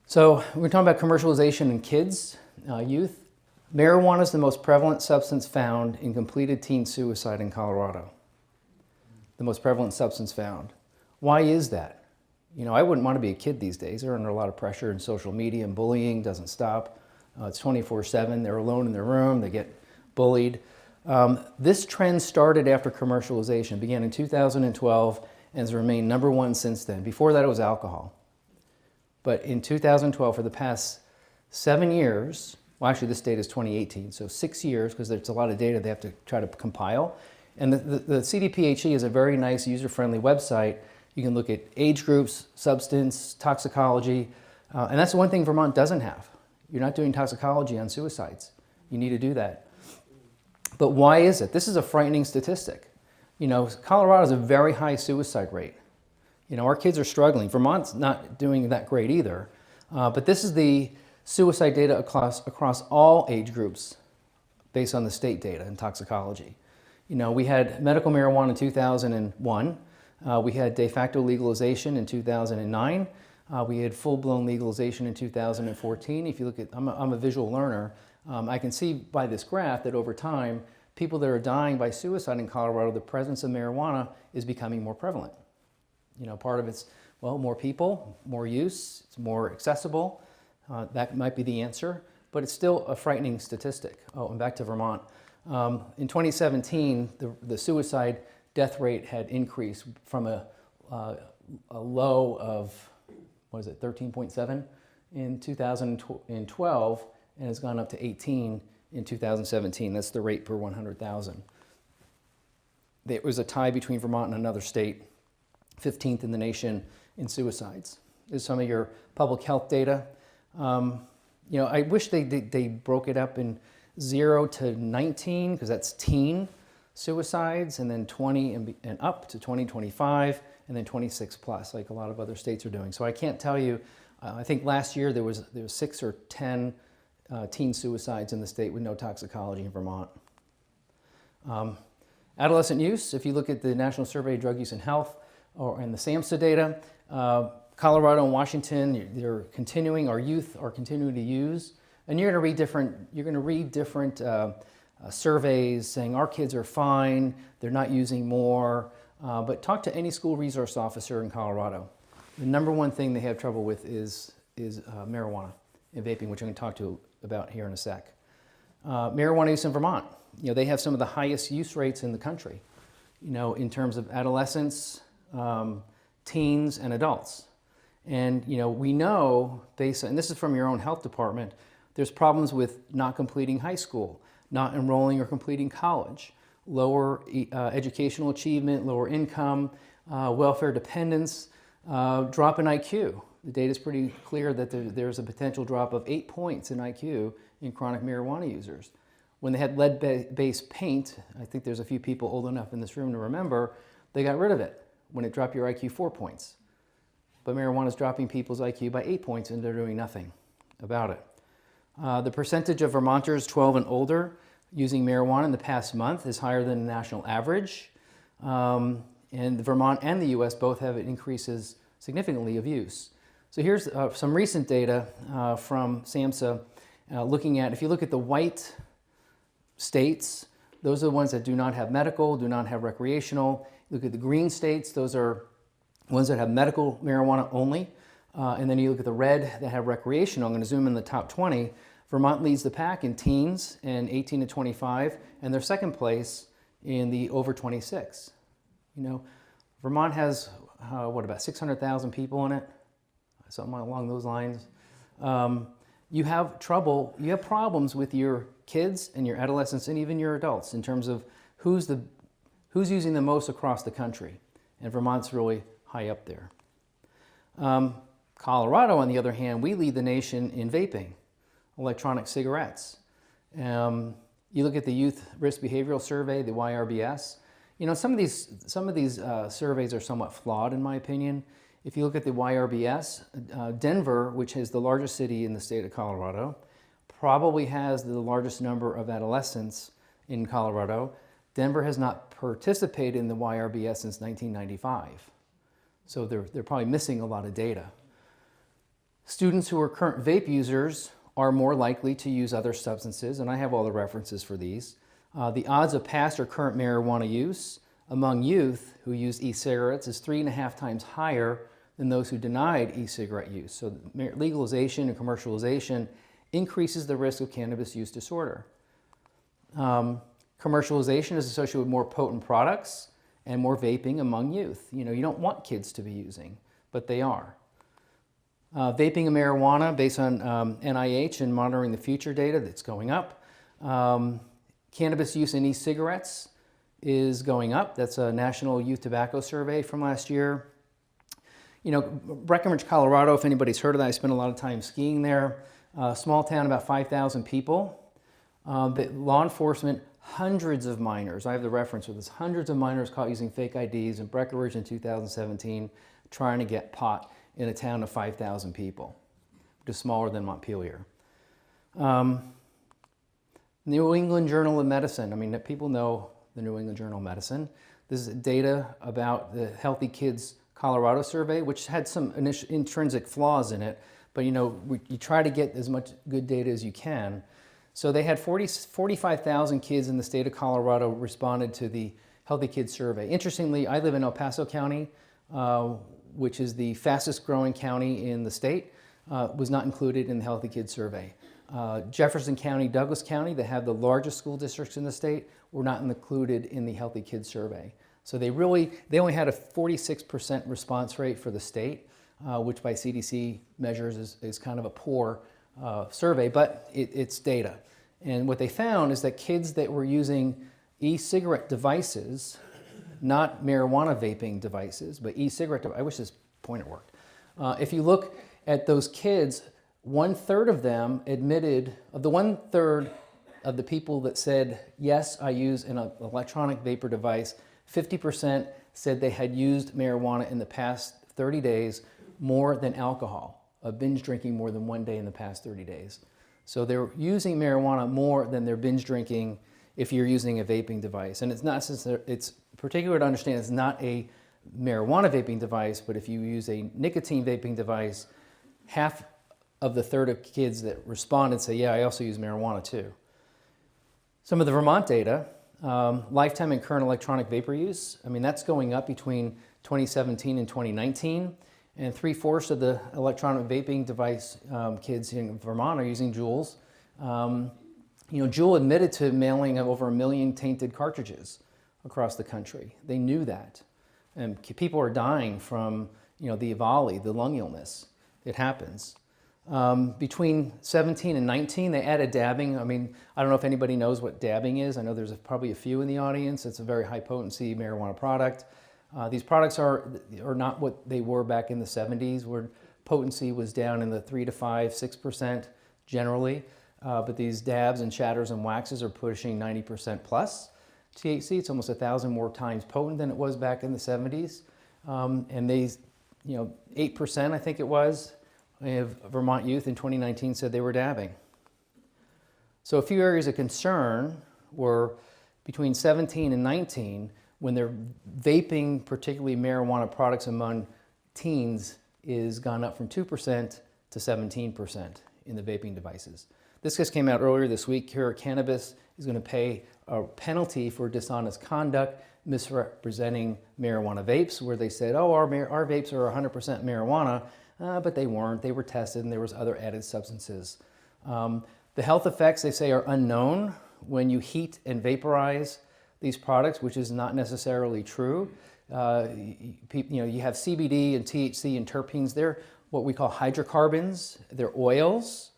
So we're talking about commercialization in kids, youth. Marijuana is the most prevalent substance found in completed teen suicide in Colorado. The most prevalent substance found. Why is that? You know, I wouldn't want to be a kid these days. They're under a lot of pressure in social media, and bullying doesn't stop. It's 24/7. They're alone in their room. They get bullied. This trend started after commercialization, began in 2012, and has remained number one since then. Before that, it was alcohol. But in 2012, for the past 7 years, well, actually this data is 2018, so 6 years, because there's a lot of data they have to try to compile. And the CDPHE is a very nice, user-friendly website. You can look at age groups, substance, toxicology, and that's the one thing Vermont doesn't have. You're not doing toxicology on suicides. You need to do that. But why is it? This is a frightening statistic. You know, Colorado has a very high suicide rate. You know, our kids are struggling. Vermont's not doing that great either. But this is the suicide data across all age groups based on the state data in toxicology. You know, we had medical marijuana in 2001. We had de facto legalization in 2009. We had full-blown legalization in 2014. If you look at, I'm a visual learner. I can see by this graph that over time, people that are dying by suicide in Colorado, the presence of marijuana is becoming more prevalent. You know, part of it's, well, more people, more use, it's more accessible. That might be the answer, but it's still a frightening statistic. Oh, and back to Vermont. In 2017, the suicide death rate had increased from a low of, what is it, 13.7 in 2012, and has gone up to 18 in 2017. That's the rate per 100,000. There was a tie between Vermont and another state, 15th in the nation in suicides. There's some of your public health data. You know, I wish they broke it up in 0 to 19, because that's teen suicides, and then 20 and up to 20, 25, and then 26 plus, like a lot of other states are doing. So I can't tell you. I think last year there was 6 or 10 teen suicides in the state with no toxicology in Vermont. Adolescent use, if you look at the National Survey of Drug Use and Health, and the SAMHSA data, Colorado and Washington, they're continuing, our youth are continuing to use. And you're going to read different surveys saying our kids are fine, they're not using more. But talk to any school resource officer in Colorado. The number one thing they have trouble with is marijuana and vaping, which I'm going to talk to about here in a sec. Marijuana use in Vermont. You know, they have some of the highest use rates in the country, you know, in terms of adolescents, teens, and adults. And, you know, we know, and this is from your own health department, there's problems with not completing high school, not enrolling or completing college, lower educational achievement, lower income, welfare dependence, drop in IQ. The data is pretty clear that there's a potential drop of 8 points in IQ in chronic marijuana users. When they had lead-based paint, I think there's a few people old enough in this room to remember, they got rid of it when it dropped your IQ 4 points. But marijuana is dropping people's IQ by 8 points, and they're doing nothing about it. The percentage of Vermonters 12 and older using marijuana in the past month is higher than the national average. And Vermont and the US both have increases significantly of use. So here's some recent data from SAMHSA looking at, if you look at the white states, those are the ones that do not have medical, do not have recreational. Look at the green states, those are ones that have medical marijuana only. And then you look at the red that have recreational. I'm going to zoom in the top 20. Vermont leads the pack in teens and 18 to 25, and they're second place in the over 26. You know, Vermont has, about 600,000 people in it? Something along those lines. You have problems with your kids and your adolescents and even your adults in terms of who's using the most across the country. And Vermont's really high up there. Colorado, on the other hand, we lead the nation in vaping, electronic cigarettes. You look at the Youth Risk Behavioral Survey, the YRBS. You know, some of these surveys are somewhat flawed, in my opinion. If you look at the YRBS, Denver, which is the largest city in the state of Colorado, probably has the largest number of adolescents in Colorado. Denver has not participated in the YRBS since 1995. So they're probably missing a lot of data. Students who are current vape users are more likely to use other substances, and I have all the references for these. The odds of past or current marijuana use among youth who use e-cigarettes is 3.5 times higher than those who denied e-cigarette use. So legalization and commercialization increases the risk of cannabis use disorder. Commercialization is associated with more potent products and more vaping among youth. You don't want kids to be using, but they are. Vaping and marijuana, based on NIH and Monitoring the Future data, that's going up. Cannabis use in e-cigarettes is going up. That's a National Youth Tobacco Survey from last year. Breckenridge, Colorado, if anybody's heard of that, I spent a lot of time skiing there. Small town, about 5,000 people. But law enforcement, hundreds of minors, I have the reference for this, hundreds of minors caught using fake IDs in Breckenridge in 2017 trying to get pot in a town of 5,000 people, which is smaller than Montpelier. New England Journal of Medicine, people know the New England Journal of Medicine. This is data about the Healthy Kids Colorado survey, which had some intrinsic flaws in it, but you try to get as much good data as you can. So they had 45,000 kids in the state of Colorado responded to the Healthy Kids survey. Interestingly, I live in El Paso County, which is the fastest growing county in the state, was not included in the Healthy Kids survey. Jefferson County, Douglas County, that have the largest school districts in the state, were not included in the Healthy Kids survey. So they only had a 46% response rate for the state, which by CDC measures is kind of a poor survey, but it's data. And what they found is that kids that were using e-cigarette devices, not marijuana vaping devices, but e-cigarette devices, I wish this pointer worked. If you look at those kids, 1/3 of them admitted, of the 1/3 of the people that said, yes, I use an electronic vapor device, 50% said they had used marijuana in the past 30 days more than alcohol, of binge drinking more than one day in the past 30 days. So they're using marijuana more than they're binge drinking if you're using a vaping device. And it's particular to understand it's not a marijuana vaping device, but if you use a nicotine vaping device, half of the third of kids that responded say, yeah, I also use marijuana too. Some of the Vermont data, lifetime and current electronic vapor use, that's going up between 2017 and 2019. And 3/4 of the electronic vaping device kids in Vermont are using Juuls. Juul admitted to mailing over 1 million tainted cartridges across the country. They knew that. And people are dying from the EVALI, the lung illness. It happens. Between 17 and 19, they added dabbing. I don't know if anybody knows what dabbing is. I know there's probably a few in the audience. It's a very high potency marijuana product. These products are not what they were back in the 70s, where potency was down in the 3 to 5, 6% generally. But these dabs and shatters and waxes are pushing 90% plus THC. It's almost 1,000 more times potent than it was back in the 70s. And they, 8%, I think it was, of Vermont youth in 2019 said they were dabbing. So a few areas of concern were between 17 and 19, when they're vaping, particularly marijuana products among teens, is gone up from 2% to 17% in the vaping devices. This just came out earlier this week. Cura Cannabis is going to pay a penalty for dishonest conduct, misrepresenting marijuana vapes, where they said, oh, our vapes are 100% marijuana, but they weren't. They were tested and there was other added substances. The health effects, they say, are unknown when you heat and vaporize these products, which is not necessarily true. You have CBD and THC and terpenes. They're what we call hydrocarbons. They're oils.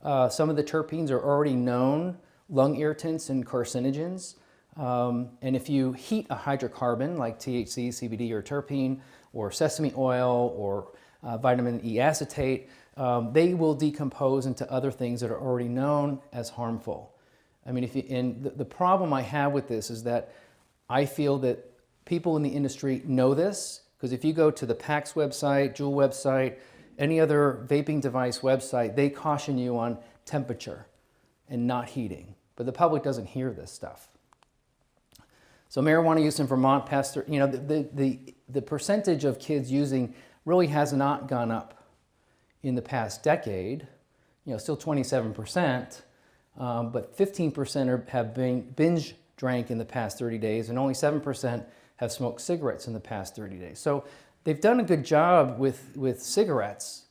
Some of the terpenes are already known lung irritants and carcinogens. And if you heat a hydrocarbon like THC, CBD, or terpene, or sesame oil, or vitamin E acetate, they will decompose into other things that are already known as harmful. The problem I have with this is that I feel that people in the industry know this, because if you go to the PAX website, Juul website, any other vaping device website, they caution you on temperature and not heating. But the public doesn't hear this stuff. So marijuana use in Vermont passed through, the percentage of kids using really has not gone up in the past decade, still 27%, but 15% have binge drank in the past 30 days, and only 7% have smoked cigarettes in the past 30 days. So they've done a good job with cigarettes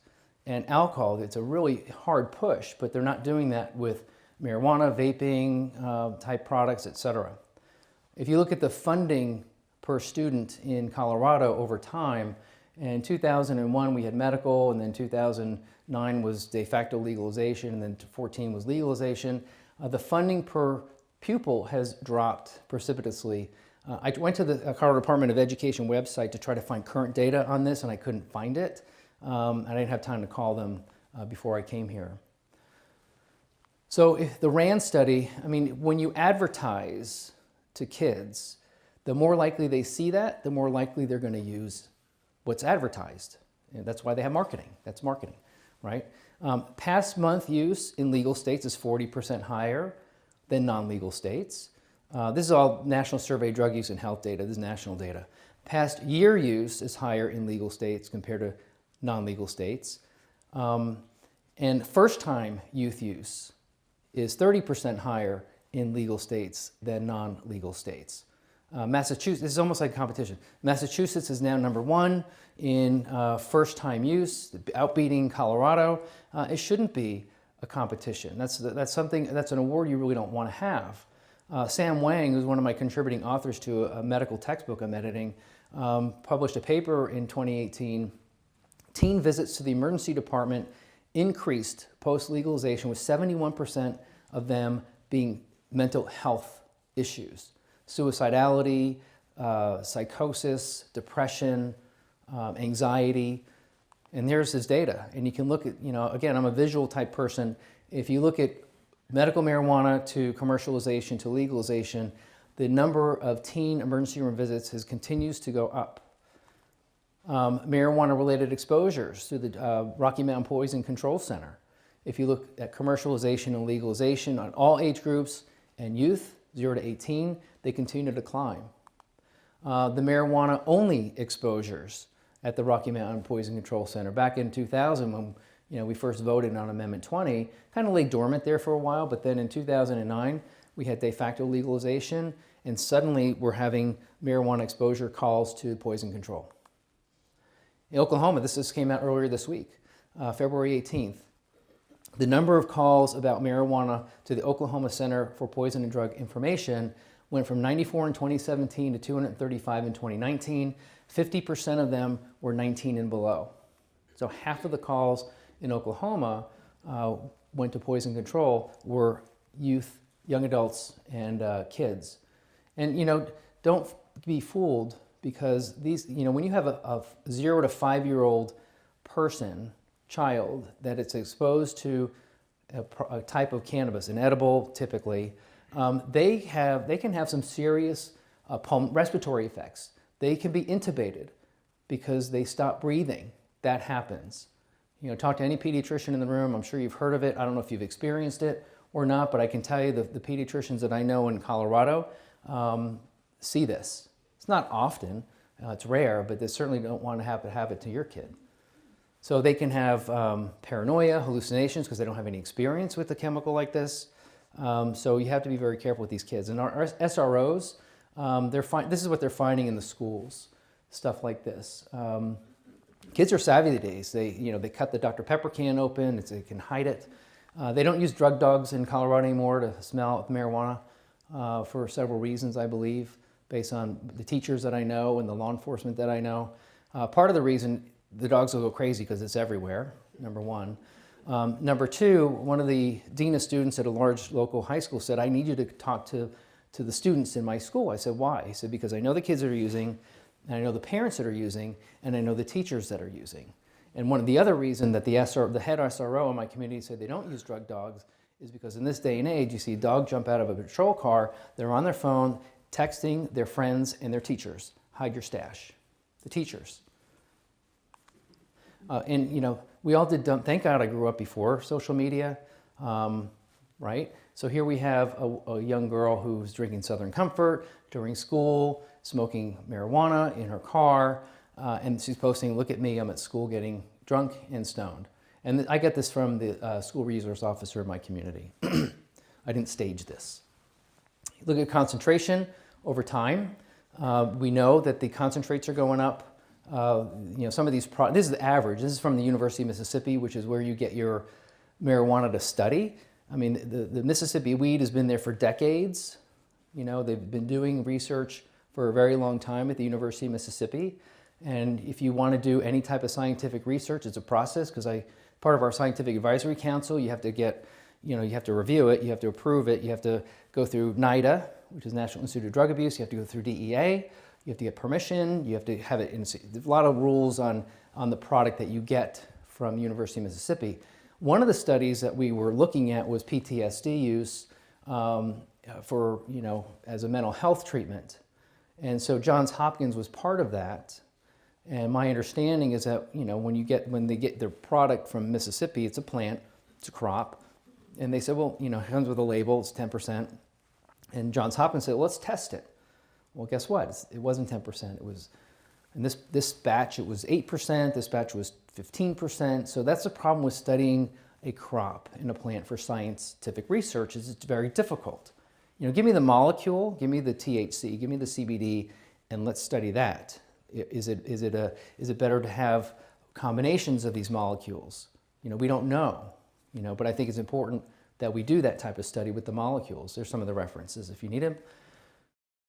and alcohol. It's a really hard push, but they're not doing that with marijuana, vaping type products, etc. If you look at the funding per student in Colorado over time, in 2001 we had medical, and then 2009 was de facto legalization, and then 2014 was legalization. The funding per pupil has dropped precipitously. I went to the Colorado Department of Education website to try to find current data on this, and I couldn't find it. I didn't have time to call them before I came here. So the RAND study, I mean, when you advertise to kids, the more likely they see that, the more likely they're going to use what's advertised. And that's why they have marketing. That's marketing, right? Past month use in legal states is 40% higher than non-legal states. This is all National Survey of Drug Use and Health data. This is national data. Past year use is higher in legal states compared to non-legal states. And first-time youth use is 30% higher in legal states than non-legal states. Massachusetts, this is almost like a competition. Massachusetts is now #1 in first-time use, outbeating Colorado. It shouldn't be a competition. That's an award you really don't want to have. Sam Wang, who's one of my contributing authors to a medical textbook I'm editing, published a paper in 2018. Teen visits to the emergency department increased post-legalization, with 71% of them being mental health issues. Suicidality, psychosis, depression, anxiety. And there's his data. And you can look at, again, I'm a visual type person. If you look at medical marijuana to commercialization to legalization, the number of teen emergency room visits continues to go up. Marijuana-related exposures through the Rocky Mountain Poison Control Center. If you look at commercialization and legalization on all age groups and youth, 0 to 18, they continue to decline. The marijuana-only exposures at the Rocky Mountain Poison Control Center back in 2000, when we first voted on Amendment 20, kind of lay dormant there for a while, but then in 2009, we had de facto legalization, and suddenly we're having marijuana exposure calls to poison control. In Oklahoma, this just came out earlier this week, February 18th. The number of calls about marijuana to the Oklahoma Center for Poison and Drug Information went from 94 in 2017 to 235 in 2019. 50% of them were 19 and below. So half of the calls in Oklahoma went to poison control were youth, young adults, and kids. And don't be fooled, because these, when you have a 0 to 5-year-old child that it's exposed to a type of cannabis, an edible typically, they can have some serious respiratory effects. They can be intubated because they stop breathing. That happens. Talk to any pediatrician in the room. I'm sure you've heard of it. I don't know if you've experienced it or not, but I can tell you the pediatricians that I know in Colorado see this. It's not often, it's rare, but they certainly don't want to have it to your kid. So they can have paranoia, hallucinations, because they don't have any experience with a chemical like this. So you have to be very careful with these kids. And our SROs, this is what they're finding in the schools, stuff like this. Kids are savvy these days. They cut the Dr. Pepper can open, they can hide it. They don't use drug dogs in Colorado anymore to smell marijuana for several reasons, I believe, based on the teachers that I know and the law enforcement that I know. Part of the reason the dogs will go crazy because it's everywhere, number one. Number two, one of the dean of students at a large local high school said, "I need you to talk to the students in my school." I said, "Why?" He said, "Because I know the kids that are using, and I know the parents that are using, and I know the teachers that are using." And one of the other reasons that the head SRO in my community said they don't use drug dogs is because in this day and age, you see a dog jump out of a patrol car, they're on their phone, texting their friends and their teachers, "Hide your stash." The teachers. And we all did dumb. Thank God I grew up before social media, right? So here we have a young girl who's drinking Southern Comfort during school, smoking marijuana in her car, and she's posting, "Look at me, I'm at school getting drunk and stoned." And I get this from the school resource officer in my community. I didn't stage this. Look at concentration over time. We know that the concentrates are going up. Some of these, this is the average. This is from the University of Mississippi, which is where you get your marijuana to study. I mean, the Mississippi weed has been there for decades. They've been doing research for a very long time at the University of Mississippi. And if you want to do any type of scientific research, it's a process, because part of our scientific advisory council, you have to get, you have to review it, you have to approve it, you have to go through NIDA, which is National Institute of Drug Abuse, you have to go through DEA, you have to get permission, you have to have it in, a lot of rules on the product that you get from University of Mississippi. One of the studies that we were looking at was PTSD use for, as a mental health treatment. And so Johns Hopkins was part of that. And my understanding is that, when they get their product from Mississippi, it's a plant, it's a crop. And they said, well, it comes with a label, it's 10%. And Johns Hopkins said, let's test it. Well, guess what? It wasn't 10%. It was, in this batch, it was 8%. This batch was 15%. So that's the problem with studying a crop in a plant for scientific research, is it's very difficult. Give me the molecule, give me the THC, give me the CBD, and let's study that. Is it better to have combinations of these molecules? We don't know, but I think it's important that we do that type of study with the molecules. There's some of the references if you need them.